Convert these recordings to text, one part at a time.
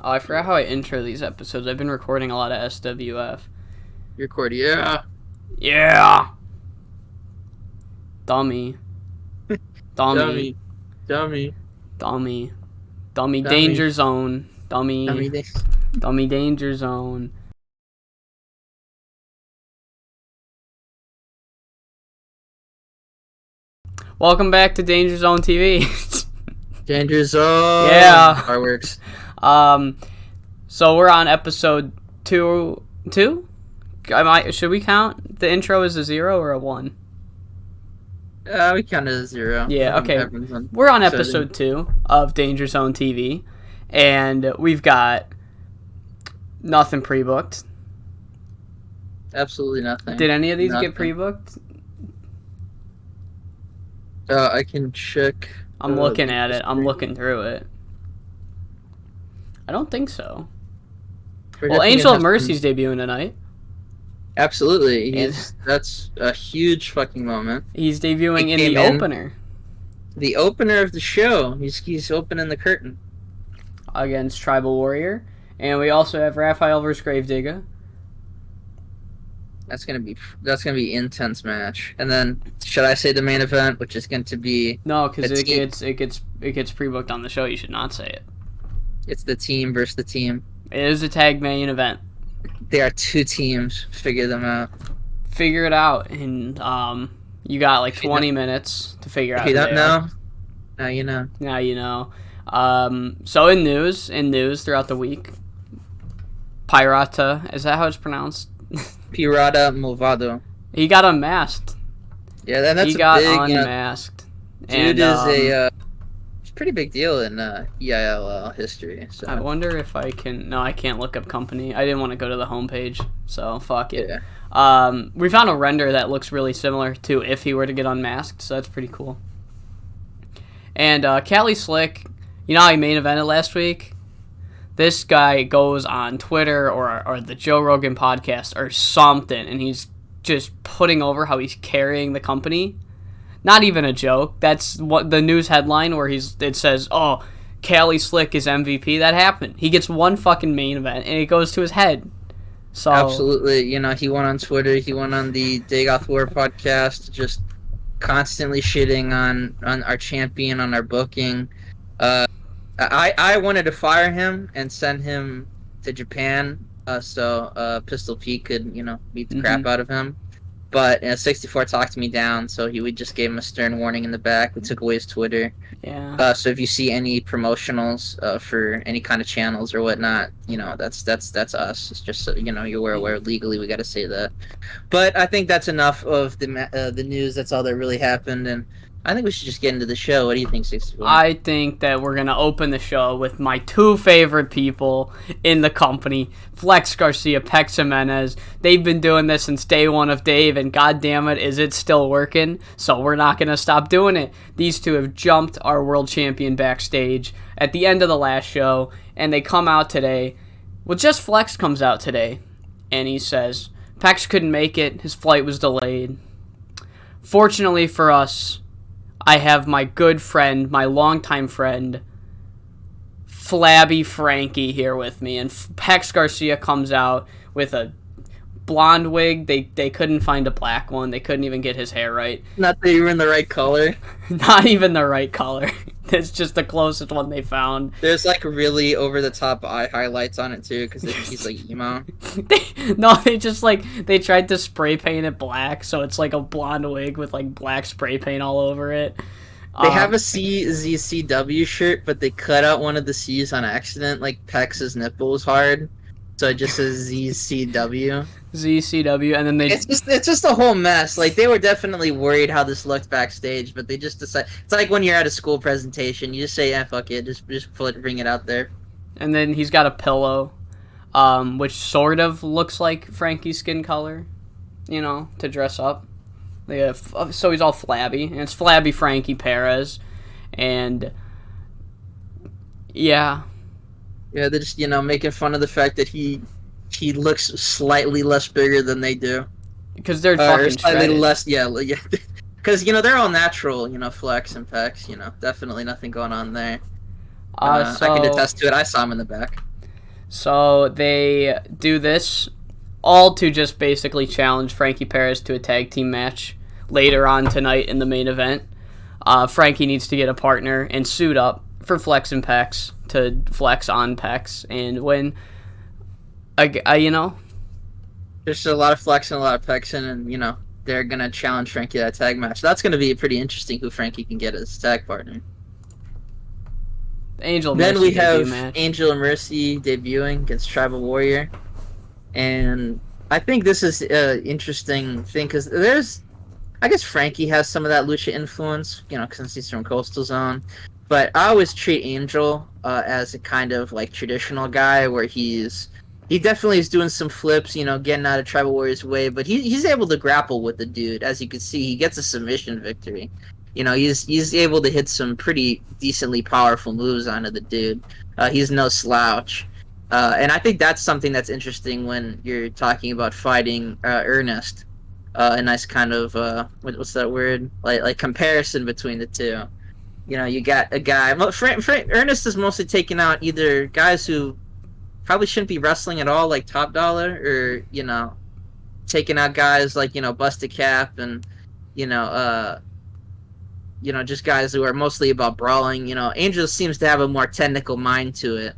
Oh, I forgot how I intro these episodes. I've been recording a lot of SWF. You record, yeah. Yeah! Dummy. Dummy. Dummy. Dummy. Dummy Dummy. danger zone. Dummy. Dummy. Dummy danger zone. Welcome back to Danger Zone TV. Danger zone. Yeah. Fireworks. So we're on episode 2? Should we count? The intro is a 0 or a 1? We counted as 0. Yeah, okay. We're on episode 2 of Danger Zone TV, and we've got nothing pre-booked. Absolutely nothing. Did any of these get pre-booked? I can check. I'm looking at it. I'm looking through it. I don't think so. Well, Angel of Mercy's debuting tonight. Absolutely. That's a huge fucking moment. He's debuting in the opener. The opener of the show. He's opening the curtain. Against Tribal Warrior. And we also have Raphael versus Gravedigger. That's gonna be intense match. And then should I say the main event, which is going to be no, because it gets pre-booked on the show. You should not say it. It's the team versus the team. It is a tag main event. There are 2 teams. Figure them out. Figure it out, and you got like 20 minutes to figure out. If you don't know, now you know. Now you know. So in news throughout the week, Pirata, is that how it's pronounced? Pirata Movado. He got unmasked. Yeah, that's he got unmasked. Dude is a pretty big deal in EILL history. So I wonder if I can. No, I can't look up company. I didn't want to go to the homepage, so fuck it. Yeah. We found a render that looks really similar to if he were to get unmasked, so that's pretty cool. And Cali Slick, you know how he main evented last week? This guy goes on Twitter or the Joe Rogan podcast or something, and he's just putting over how he's carrying the company. Not even a joke. That's what the news headline where it says, "Oh, Cali Slick is MVP." That happened. He gets one fucking main event, and it goes to his head. So absolutely, he went on Twitter. He went on the Dagoth War podcast, just constantly shitting on our champion, on our booking. I wanted to fire him and send him to Japan, so Pistol Pete could, beat the crap out of him. But 64 talked me down, so we just gave him a stern warning in the back. We took away his Twitter. Yeah. So if you see any promotionals for any kind of channels or whatnot, that's us. It's just so you're aware legally we got to say that. But I think that's enough of the news. That's all that really happened, and I think we should just get into the show. What do you think, 64? I think that we're going to open the show with my 2 favorite people in the company, Flex Garcia, Pecs Jimenez. They've been doing this since day 1 of Dave, and goddammit, is it still working? So we're not going to stop doing it. These 2 have jumped our world champion backstage at the end of the last show, and they come out today. Well, just Flex comes out today, and he says, Pecs couldn't make it. His flight was delayed. Fortunately for us, I have my good friend, my longtime friend, Flabby Frankie here with me. And Pecs Garcia comes out with a blonde wig. They couldn't find a black one. They couldn't even get his hair right. Not that you were in the right color. Not even the right color. It's just the closest one they found. There's really over-the-top eye highlights on it too, because he's emo. They tried to spray paint it black, so it's like a blonde wig with black spray paint all over it. They have a CZCW shirt, but they cut out one of the C's on accident, like Pecs' nipple was hard, so it just says ZCW. ZCW, and then it's just a whole mess. They were definitely worried how this looked backstage, but they just decided. It's like when you're at a school presentation, you just say, "Yeah, fuck it, just bring it out there." And then he's got a pillow, which sort of looks like Frankie's skin color, to dress up. So he's all flabby, and it's Flabby Frankie Perez, and yeah, they're just making fun of the fact that he looks slightly less bigger than they do. Because they're fucking slightly shredded. less, yeah. Because they're all natural, Flex and Pecs, definitely nothing going on there. I can attest to it. I saw him in the back. So they do this all to just basically challenge Frankie Perez to a tag team match later on tonight in the main event. Frankie needs to get a partner and suit up for Flex and Pecs to flex on Pecs and win. There's a lot of flexing, a lot of pexing, and they're gonna challenge Frankie to that tag match. That's gonna be pretty interesting who Frankie can get as tag partner. Then we have Angel and Mercy debuting against Tribal Warrior, and I think this is an interesting thing because I guess Frankie has some of that lucha influence, since he's from Coastal Zone. But I always treat Angel as a kind of like traditional guy where he definitely is doing some flips, getting out of Tribal Warrior's way, but he's able to grapple with the dude. As you can see, he gets a submission victory. He's able to hit some pretty decently powerful moves onto the dude. He's no slouch. And I think that's something that's interesting when you're talking about fighting Ernest. A nice kind of, what's that word? Like comparison between the two. You got a guy... Ernest is mostly taking out either guys who probably shouldn't be wrestling at all, like Top Dollar, or, taking out guys like, Busted Cap and, just guys who are mostly about brawling. Angel seems to have a more technical mind to it,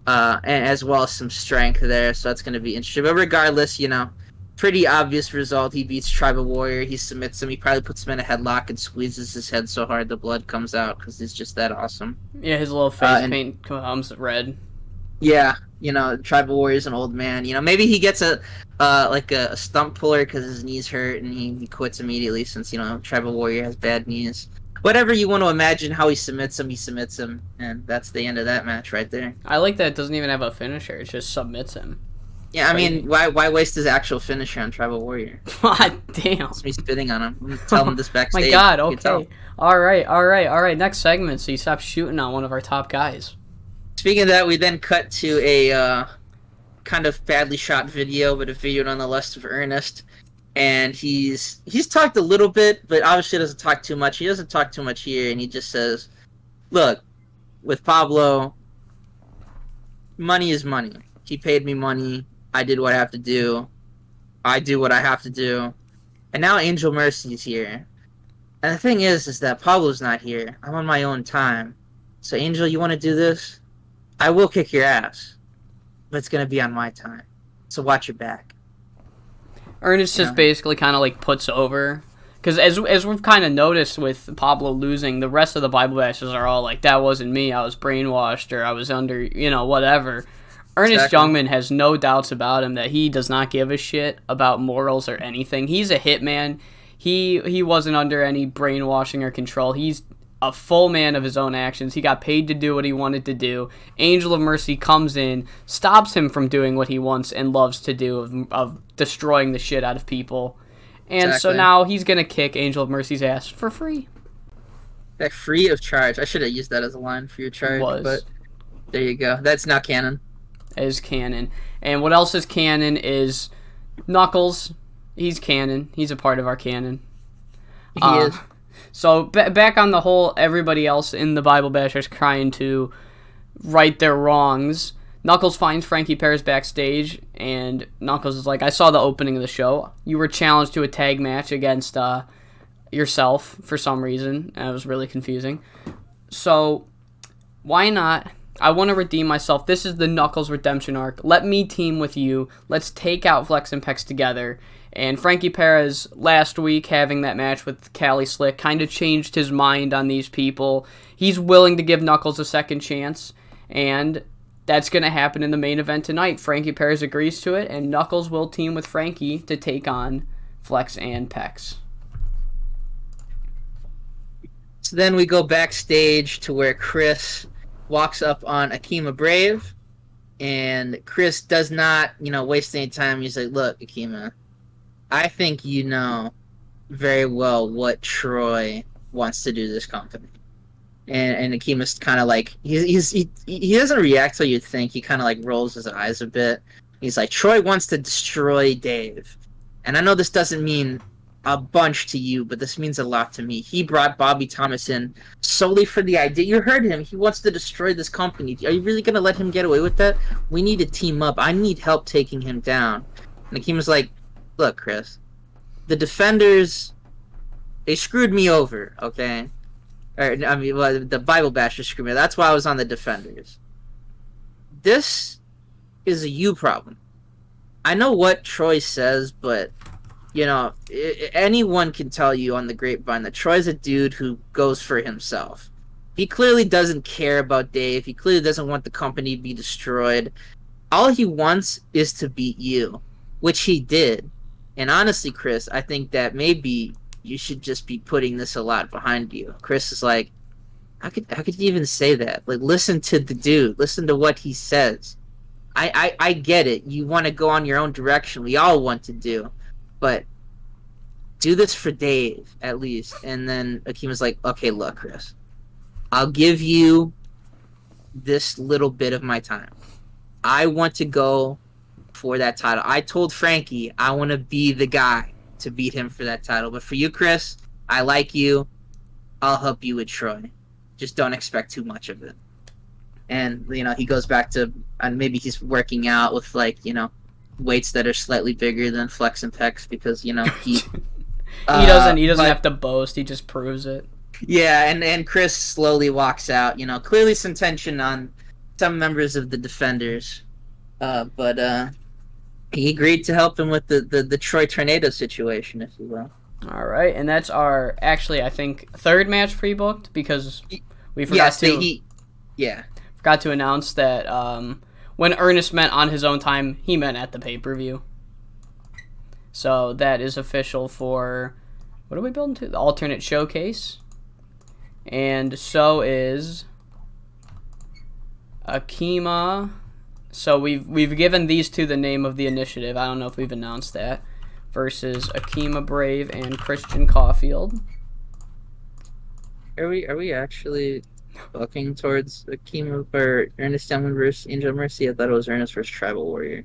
and as well as some strength there, so that's going to be interesting. But regardless, pretty obvious result. He beats Tribal Warrior. He submits him. He probably puts him in a headlock and squeezes his head so hard the blood comes out because he's just that awesome. Yeah, his little face paint comes red. Yeah, Tribal Warrior's an old man. Maybe he gets a stump puller because his knees hurt and he quits immediately since, Tribal Warrior has bad knees. Whatever you want to imagine how he submits him, and that's the end of that match right there. I like that it doesn't even have a finisher. It just submits him. Yeah, I mean, why waste his actual finisher on Tribal Warrior? God damn. It's me spitting on him. Tell him this backstage. My God, okay. All right. Next segment, so you stop shooting on one of our top guys. Speaking of that, we then cut to a kind of badly shot video, but a video nonetheless of Ernest. And he's talked a little bit, but obviously doesn't talk too much. He doesn't talk too much here, and he just says, look, with Pablo, money is money. He paid me money. I did what I have to do. I do what I have to do. And now Angel Mercy's here. And the thing is that Pablo's not here. I'm on my own time. So, Angel, you want to do this? I will kick your ass. But it's going to be on my time. So watch your back. Ernest just basically kind of like puts over. Because as we've kind of noticed with Pablo losing, the rest of the Bible bashers are all like, that wasn't me. I was brainwashed or I was under, whatever. Ernest Youngman has no doubts about him that he does not give a shit about morals or anything. He's a hitman. He wasn't under any brainwashing or control. He's a full man of his own actions. He got paid to do what he wanted to do. Angel of Mercy comes in, stops him from doing what he wants and loves to do of destroying the shit out of people. And so now he's going to kick Angel of Mercy's ass for free. Like free of charge. I should have used that as a line, free of charge. But there you go. That's not canon. Is canon. And what else is canon is Knuckles. He's canon. He's a part of our canon. He is. So back on the whole, everybody else in the Bible Bashers trying to right their wrongs. Knuckles finds Frankie Perez backstage, and Knuckles is like, I saw the opening of the show. You were challenged to a tag match against yourself for some reason. And it was really confusing. So why not? I want to redeem myself. This is the Knuckles redemption arc. Let me team with you. Let's take out Flex and Pecs together. And Frankie Perez, last week, having that match with Cali Slick, kind of changed his mind on these people. He's willing to give Knuckles a second chance, and that's going to happen in the main event tonight. Frankie Perez agrees to it, and Knuckles will team with Frankie to take on Flex and Pecs. So then we go backstage to where Chris walks up on Akima Brave, and Chris does not, waste any time. He's like, look, Akima, I think you know very well what Troy wants to do to this company. And Akima's kind of like, he doesn't react how you'd think. He kind of like rolls his eyes a bit. He's like, Troy wants to destroy Dave. And I know this doesn't mean a bunch to you, but this means a lot to me. He brought Bobby Thomas in solely for the idea. You heard him. He wants to destroy this company. Are you really going to let him get away with that? We need to team up. I need help taking him down. And Akeem was like, look, Chris, the Defenders, they screwed me over, okay? The Bible Bashers screwed me. That's why I was on the Defenders. This is a you problem. I know what Troy says, but anyone can tell you on the grapevine that Troy's a dude who goes for himself. He clearly doesn't care about Dave. He clearly doesn't want the company to be destroyed. All he wants is to beat you, which he did. And honestly, Chris, I think that maybe you should just be putting this a lot behind you. Chris is like, how could you even say that? Like, listen to the dude. Listen to what he says. I get it. You want to go on your own direction. We all want to do. But do this for Dave, at least. And then Akeem was like, okay, look, Chris. I'll give you this little bit of my time. I want to go for that title. I told Frankie I want to be the guy to beat him for that title. But for you, Chris, I like you. I'll help you with Troy. Just don't expect too much of it. And, he goes back to, and maybe he's working out with, weights that are slightly bigger than Flex and Pecs because, he... he doesn't have to boast. He just proves it. Yeah, and Chris slowly walks out. Clearly some tension on some members of the Defenders. But he agreed to help him with the Troy Tornado situation, if you will. All right, and that's our, actually, I think, third match pre-booked because we forgot forgot to announce that when Ernest meant on his own time, he meant at the pay-per-view. So that is official for, what are we building to? The alternate showcase. And so is Akima. So we've given these two the name of the initiative. I don't know if we've announced that. Versus Akima Brave and Christian Caulfield. Are we actually looking towards Akima or Ernest Diamond versus Angel Mercy? I thought it was Ernest versus Tribal Warrior.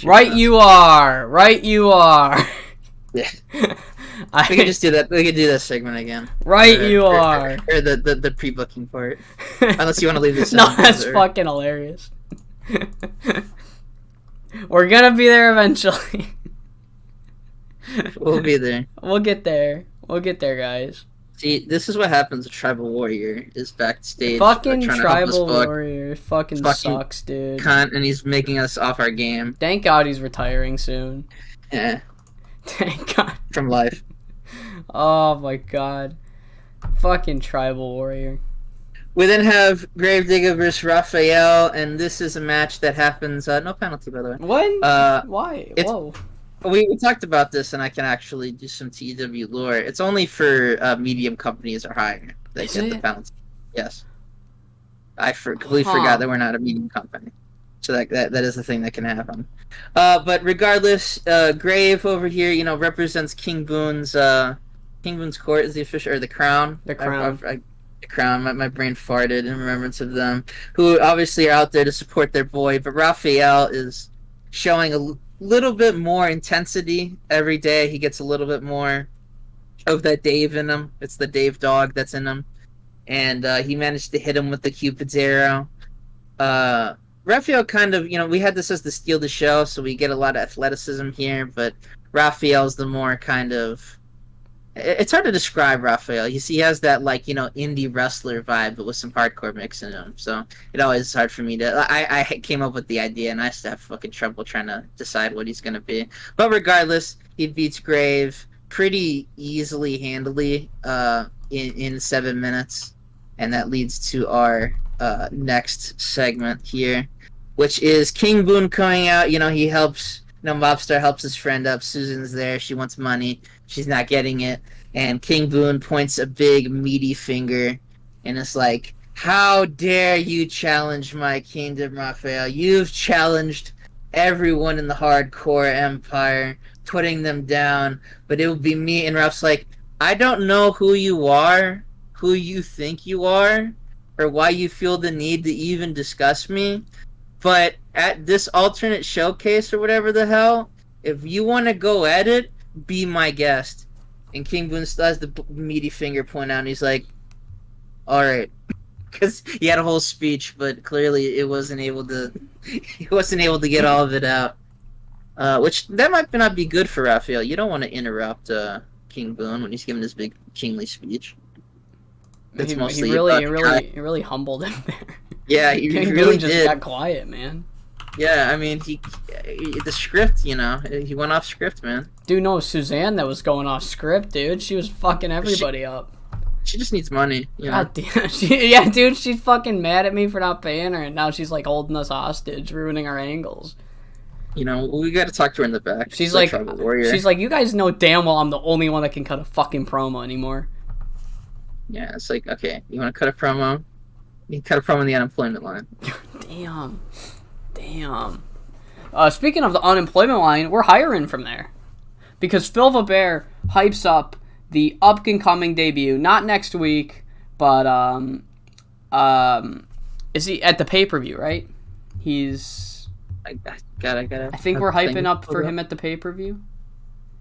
Right you are. Yeah. We could just do that. We could do that segment again. You are. Or the pre-booking part. Unless you want to leave this. No, that's fucking hilarious. We're gonna be there eventually. We'll be there. We'll get there, guys. See, this is what happens with Tribal Warrior is backstage. Fucking Tribal Warrior fucking sucks, dude. Cunt, and he's making us off our game. Thank God he's retiring soon. Yeah. Thank God. From life. Oh my God. Fucking Tribal Warrior. We then have Gravedigger versus Raphael, and this is a match that happens. No penalty, by the way. When? Why? Whoa. We talked about this, and I can actually do some TEW lore. It's only for medium companies or higher that get the penalty. Yes. I completely forgot that we're not a medium company. So that is the thing that can happen. But regardless, Grave over here, represents King Boone's court is the official, or the Crown. The Crown. The Crown. My brain farted in remembrance of them, who obviously are out there to support their boy. But Raphael is showing a little bit more intensity every day. He gets a little bit more of that Dave in him. It's the Dave dog that's in him. And he managed to hit him with the Cupid's arrow. Raphael kind of, we had this as the steal the show, so we get a lot of athleticism here, but Raphael's the more kind of... It's hard to describe Raphael. You see, he has that, indie wrestler vibe, but with some hardcore mix in him. So it always is hard for me to... I came up with the idea, and I still have fucking trouble trying to decide what he's going to be. But regardless, he beats Grave pretty easily, handily, in 7 minutes. And that leads to our next segment here, which is King Boone coming out. He helps... Mobstar helps his friend up. Susan's there. She wants money. She's not getting it. And King Boone points a big, meaty finger. And it's like, how dare you challenge my kingdom, Raphael? You've challenged everyone in the hardcore empire, putting them down. But it will be me. And Raph's like, I don't know who you are, who you think you are, or why you feel the need to even discuss me. But at this alternate showcase or whatever the hell, if you want to go at it, be my guest. And King Boone still has the meaty finger point out, and he's like, all right. Because he had a whole speech, but clearly he wasn't able to get all of it out. Which, that might not be good for Raphael. You don't want to interrupt King Boone when he's giving his big kingly speech. He really humbled him there. Yeah, he King really Boone just did. got quiet, man. Yeah, I mean, the script, he went off script, man. Dude, no, Suzanne that was going off script, dude. She was fucking everybody up. She just needs money, you know? God damn. Yeah, dude, she's fucking mad at me for not paying her, and now she's, like, holding us hostage, ruining our angles. You know, we gotta talk to her in the back. She's like, you guys know damn well I'm the only one that can cut a fucking promo anymore. Yeah, it's like, okay, you want to cut a promo? You can cut a promo on the unemployment line. Damn. Speaking of the unemployment line, we're hiring from there. Because Phil Bear hypes up the up-and-coming debut, not next week, but, is he at the pay-per-view, right? He's... I gotta... I think we're hyping up for him at the pay-per-view.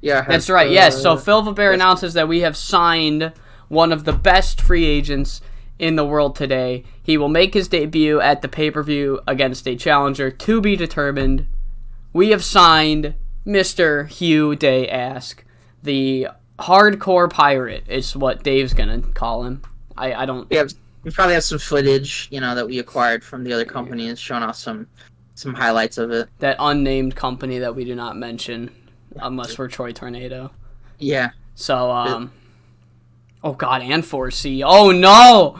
Yeah. That's right, yes. So Phil Bear announces that we have signed one of the best free agents in the world today. He will make his debut at the pay-per-view against a challenger to be determined. We have signed Mr. Hugh Day-Ask, the hardcore pirate is what Dave's gonna call him. I don't... We probably have some footage, that we acquired from the other companies, showing off some highlights of it. That unnamed company that we do not mention, unless we're Troy Tornado. Yeah. So, oh god, and 4C. Oh no!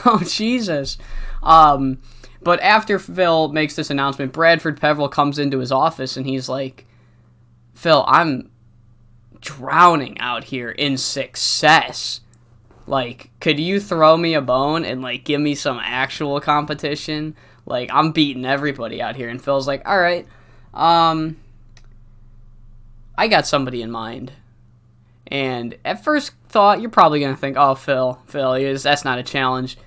Oh Jesus. But after Phil makes this announcement, Bradford Peveril comes into his office and he's like, Phil, I'm drowning out here in success. Like, could you throw me a bone and, like, give me some actual competition? Like, I'm beating everybody out here. And Phil's like, all right, I got somebody in mind. And at first thought, you're probably going to think, oh, Phil, that's not a challenge.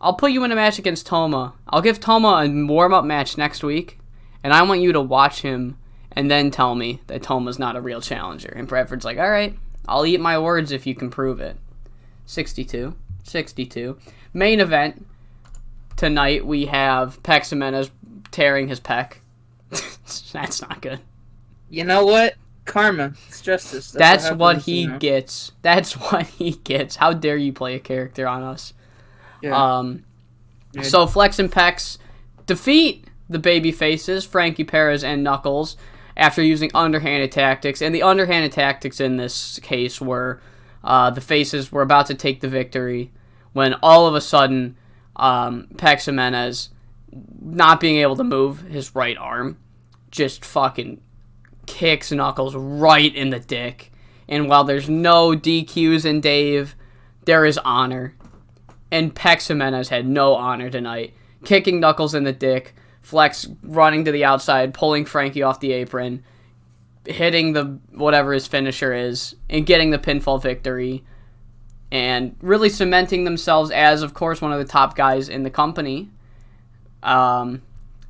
I'll put you in a match against Toma. I'll give Toma a warm-up match next week, and I want you to watch him and then tell me that Toma's not a real challenger. And Bradford's like, all right, I'll eat my words if you can prove it. 62. Main event. Tonight we have Pecs Jimenez tearing his pec. That's not good. You know what? Karma. It's justice. That's what he gets. That's what he gets. How dare you play a character on us? Yeah. So Flex and Pecs defeat the baby faces, Frankie Perez and Knuckles, after using underhanded tactics. And the underhanded tactics in this case were the faces were about to take the victory when all of a sudden Pecs Jimenez, not being able to move his right arm, just fucking kicks Knuckles right in the dick. And while there's no DQs in Dave, there is honor. And Pecs Jimenez had no honor tonight. Kicking Knuckles in the dick, Flex running to the outside, pulling Frankie off the apron, hitting the whatever his finisher is, and getting the pinfall victory. And really cementing themselves as, of course, one of the top guys in the company. And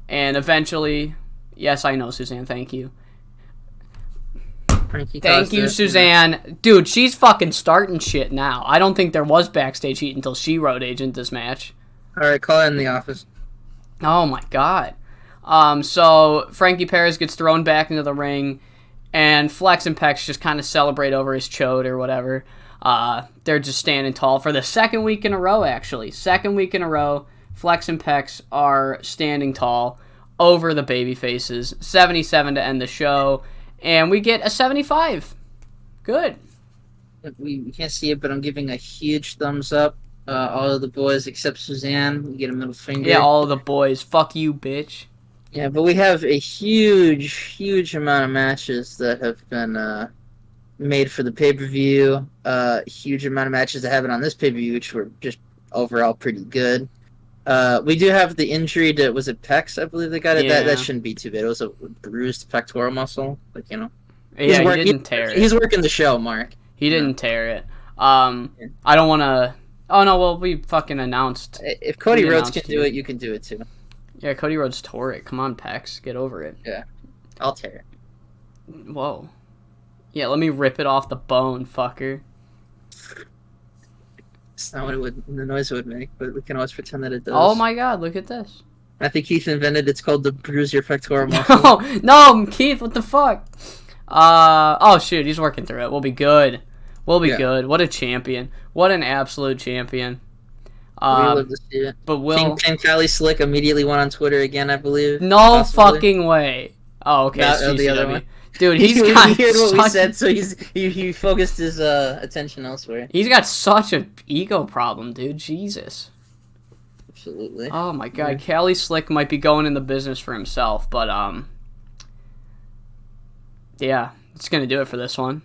eventually, yes, I know, Suzanne, thank you. Thank you, Suzanne. Dude, she's fucking starting shit now. I don't think there was backstage heat until she road agent this match. Alright, call her in the office. Oh my god. So Frankie Perez gets thrown back into the ring, and Flex and Pecs just kind of celebrate over his chode or whatever. They're just standing tall for the second week in a row, actually. Second week in a row, Flex and Pecs are standing tall over the baby faces. 77 to end the show. And we get a 75. Good. We can't see it, but I'm giving a huge thumbs up. All of the boys except Suzanne. We get a middle finger. Yeah, all of the boys. Fuck you, bitch. Yeah, but we have a huge amount of matches that have been made for the pay-per-view. Huge amount of matches that happen on this pay-per-view, which were just overall pretty good. We do have the injury to, was it Pecs? I believe they got it. Yeah. That shouldn't be too bad. It was a bruised pectoral muscle. Like, Yeah, he didn't tear it. He's working the show, Mark. He didn't tear it. I don't want to... Oh, no, well, we fucking announced. If Cody Rhodes can do it, you can do it too. Yeah, Cody Rhodes tore it. Come on, Pecs. Get over it. Yeah. I'll tear it. Whoa. Yeah, let me rip it off the bone, fucker. It's not what the noise it would make, but we can always pretend that it does. Oh my god, look at this. I think Keith invented it's called the bruise your pectoral muscle. No, Keith, what the fuck? Oh shoot, he's working through it. We'll be good. We'll be good. What a champion. What an absolute champion. We love to see it. But Will... King Cali Slick immediately went on Twitter again, I believe. No possibly. Fucking way. Oh, okay. Not the other one. Dude, he's he got heard what we said, so he focused his attention elsewhere. He's got such an ego problem, dude. Jesus. Absolutely. Oh my god, Cali Slick might be going in the business for himself, but yeah, it's gonna do it for this one.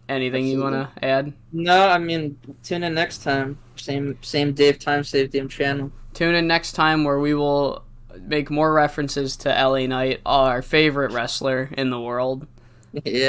Anything you wanna add? No, I mean, tune in next time. Same Dave time, same Dave channel. Tune in next time where we will make more references to LA Knight, our favorite wrestler in the world. Yeah.